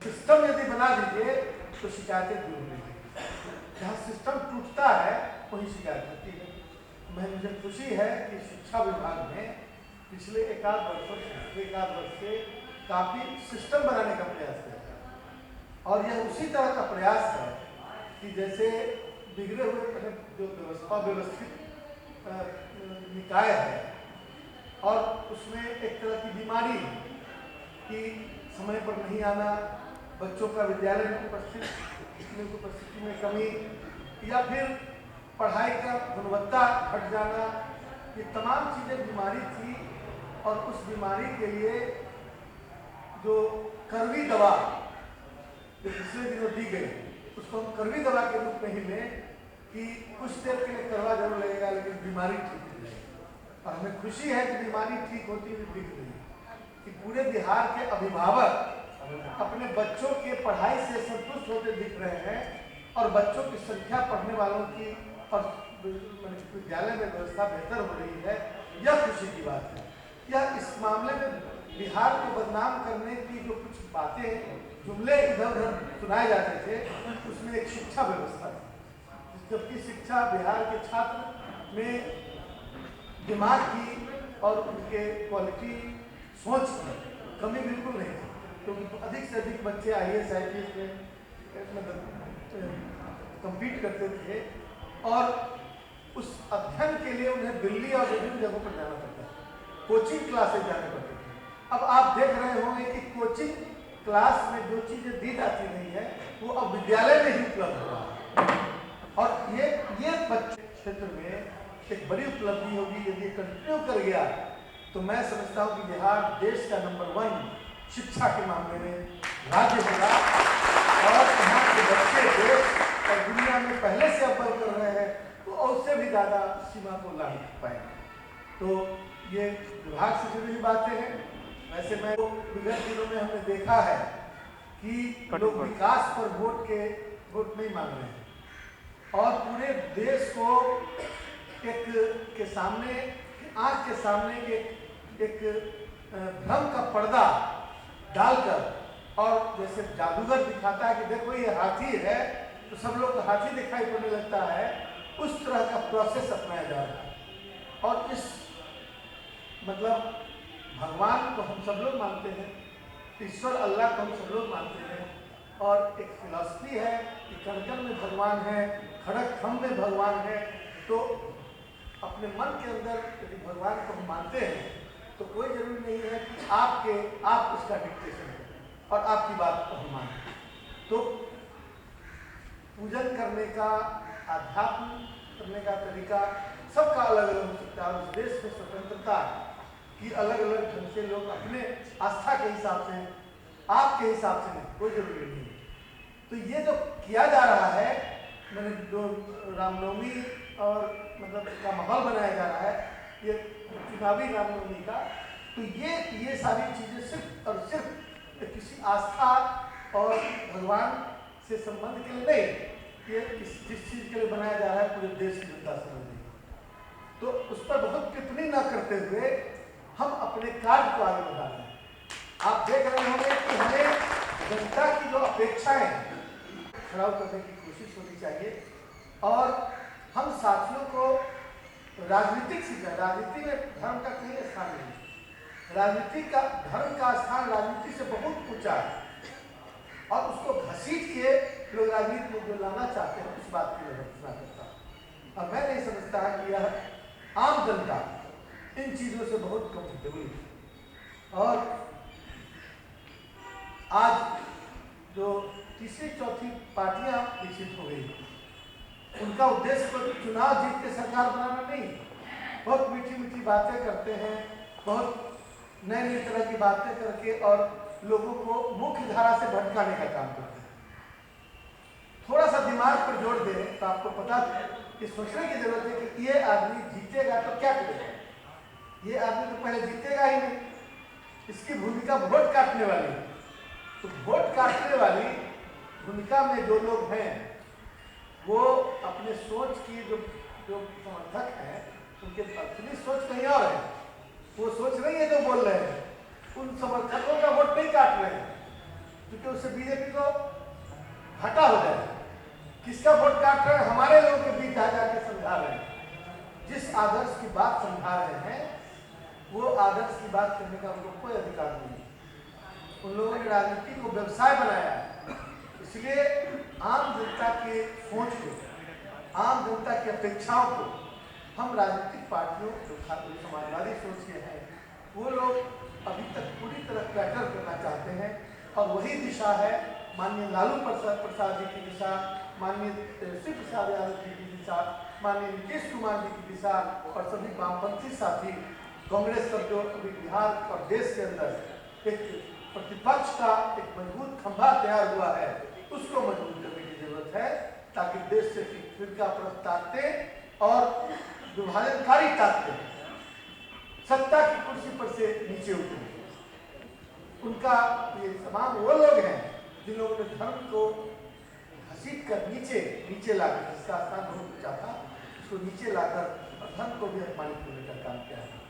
System यदि बना दीजिए तो शिकायतें दूर होंगी। जहाँ सिस्टम टूटता है वही शिकायत होती है। मुझे खुशी है कि शिक्षा विभाग में पिछले एक आध वर्ष से काफ़ी सिस्टम बनाने का प्रयास किया और यह उसी तरह का प्रयास है कि जैसे बिगड़े हुए जो व्यवस्थित निकाय है और उसमें एक तरह की बीमारी है कि समय पर नहीं आना, बच्चों का विद्यालय में उपस्थिति में कमी या फिर पढ़ाई का गुणवत्ता घट जाना, ये तमाम चीज़ें बीमारी थी। और उस बीमारी के लिए जो कड़वी दवा जो पिछले दिनों दी गई उसको हम कड़वी दवा के रूप में ही लें कि कुछ देर के लिए कड़वा जरूर लगेगा लेकिन बीमारी ठीक हो जाएगी। और हमें खुशी है कि बीमारी ठीक होती हुई दिख रही है कि पूरे बिहार के अभिभावक अपने बच्चों के पढ़ाई से संतुष्ट होते दिख रहे हैं और बच्चों की संख्या पढ़ने वालों की और विद्यालय में व्यवस्था बेहतर हो रही है। यह खुशी की बात है। यह इस मामले में बिहार को बदनाम करने की जो कुछ बातें जुमले इधर उधर सुनाए जाते थे उसमें एक शिक्षा व्यवस्था थी, जबकि शिक्षा बिहार के छात्र में दिमाग की और उनके क्वालिटी सोच की कमी बिल्कुल नहीं थी, क्योंकि अधिक से अधिक बच्चे IAS IPS में मतलब कम्पीट करते थे और उस अध्ययन के लिए उन्हें दिल्ली और विभिन्न जगहों पर जाना पड़ता था, कोचिंग क्लासेज जाने पड़ते थे। अब आप देख रहे होंगे कि कोचिंग क्लास में जो चीज़ें दी जाती नहीं है वो अब विद्यालय में ही उपलब्ध हो रहा है और ये बच्चे क्षेत्र में एक बड़ी उपलब्धि होगी। यदि कंटिन्यू कर गया तो मैं समझता हूँ कि बिहार देश का नंबर 1 शिक्षा के मामले में राज्य होगा और यहाँ के बच्चे देश और दुनिया में पहले से अव्वल कर रहे हैं तो उससे भी ज़्यादा सीमा को ला पाएंगे। तो ये विभाग से जुड़ी हुई बातें हैं। वैसे मैं विगत दिनों में हमने देखा है कि लोग विकास पर वोट नहीं मांग रहे हैं और पूरे देश को आँख के सामने एक भ्रम का पर्दा डालकर और जैसे जादूगर दिखाता है कि देखो ये हाथी है तो सब लोग हाथी दिखाई पड़ने लगता है, उस तरह का प्रोसेस अपनाया जा रहा है। और इस मतलब भगवान को हम सब लोग मानते हैं, ईश्वर अल्लाह को हम सब लोग मानते हैं और एक फिलॉसफी है कि कण-कण में भगवान है, खड़क खम में भगवान है। तो अपने मन के अंदर यदि भगवान को हम मानते हैं तो कोई जरूरी नहीं है कि आप उसका डिक्टेशन करें और आपकी बात को हम मानें। तो पूजन करने का, अध्यात्म करने का तरीका सबका अलग अलग हो सकता है। उस देश में स्वतंत्रता कि अलग अलग ढंग से लोग अपने आस्था के हिसाब से, आपके हिसाब से नहीं, कोई जरूरी नहीं। तो ये जो किया जा रहा है, मैंने जो रामनवमी और मतलब का माहौल बनाया जा रहा है, ये चुनावी रामनवमी का, तो ये सारी चीज़ें सिर्फ और सिर्फ किसी आस्था और भगवान से संबंध के लिए नहीं, ये जिस चीज़ के लिए बनाया जा रहा है पूरे देश की जनता समझ। तो उस पर बहुत टिप्पणी न करते हुए हम अपने कार्य को आगे बढ़ा रहे हैं। आप देख रहे होंगे कि हमें जनता की जो अपेक्षाएं खड़ा करने की कोशिश होनी चाहिए और हम साथियों को राजनीतिक सीखा। राजनीति में धर्म का कहीं स्थान नहीं, राजनीति का धर्म का स्थान राजनीति से बहुत ऊंचा है और उसको घसीट के लोग राजनीति में जो लाना चाहते हैं उस बात की विरोधना करता है। और मैं नहीं समझता कि यह आम जनता इन चीज़ों से बहुत कंफर्टेबल है। और आज जो तीसरी चौथी पार्टियां विकसित हो गई, उनका उद्देश्य तो चुनाव जीत के सरकार बनाना नहीं, बहुत मीठी मीठी बातें करते हैं, बहुत नई नई तरह की बातें करके और लोगों को मुख्य धारा से भटकाने का काम करते हैं। थोड़ा सा दिमाग पर जोर दें तो आपको पता कि सोचने की जरूरत है कि ये आदमी जीतेगा तो क्या करेगा। ये आदमी तो पहले जीतेगा ही नहीं, इसकी भूमिका वोट काटने वाली है। तो वोट काटने वाली भूमिका में जो लोग हैं वो अपने सोच की जो समर्थक हैं उनके असली सोच कहीं और है। वो सोच नहीं है जो बोल रहे हैं, उन समर्थकों का वोट नहीं काट रहे हैं, क्योंकि उससे बीजेपी को घाटा हो जाए। किसका वोट काट रहे हैं? हमारे लोगों के बीच जा जाके समझा रहे हैं। जिस आदर्श की बात समझा रहे हैं वो आदर्श की बात करने का उनको कोई अधिकार नहीं है। उन लोगों ने राजनीति को व्यवसाय बनाया है। इसलिए आम जनता के सोच को, आम जनता की अपेक्षाओं को हम राजनीतिक पार्टियों जो समाजवादी सोच के हैं वो लोग अभी तक पूरी तरह कैटर करना चाहते हैं। और वही दिशा है माननीय लालू प्रसाद जी की दिशा, माननीय शिव प्रसाद यादव जी की दिशा, माननीय नीतीश कुमार जी की दिशा और सभी वामपंथी साथी कांग्रेस सब जो अभी बिहार और देश के अंदर एक प्रतिपक्ष का एक मजबूत खंभा तैयार हुआ है उसको मजबूत करने की जरूरत है, ताकि देश से फिरका परस्त ताकतें और विभाजनकारी ताकतें सत्ता की कुर्सी पर से नीचे उतरे। उनका ये तमाम वो लोग हैं जिन लोगों ने धर्म को घसीट कर नीचे लाकर, जिसका स्थान बहुत ऊंचा था उसको नीचे लाकर और धर्म को भी अपमानित करने का काम किया है।